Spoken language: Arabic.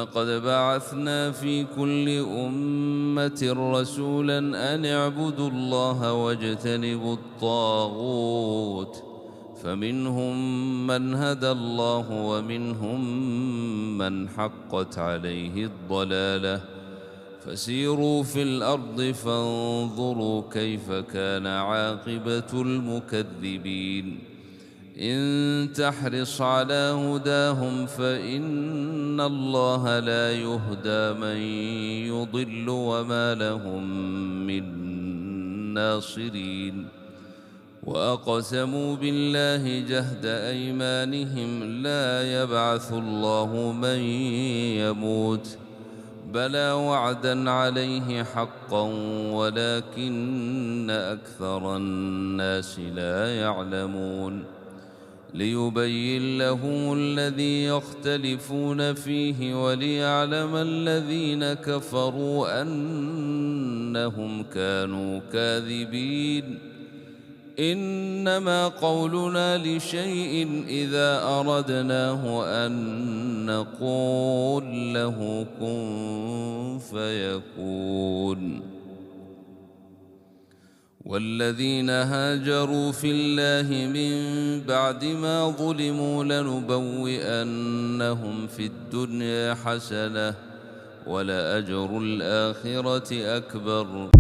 لقد بعثنا في كل أمة رسولا أن اعبدوا الله واجتنبوا الطاغوت، فمنهم من هدى الله ومنهم من حقت عليه الضلالة، فسيروا في الأرض فانظروا كيف كان عاقبة المكذبين. إن تحرص على هداهم فإن الله لا يهدى من يضل وما لهم من ناصرين. وأقسموا بالله جهد أيمانهم لا يبعث الله من يموت، بلى وعدا عليه حقا ولكن أكثر الناس لا يعلمون. ليبين لهم الذي يختلفون فيه وليعلم الذين كفروا أنهم كانوا كاذبين. إنما قولنا لشيء إذا أردناه أن نقول له كن فيكون. والذين هاجروا في الله من بعد ما ظلموا لنبوئنهم في الدنيا حسنة ولأجر الآخرة أكبر.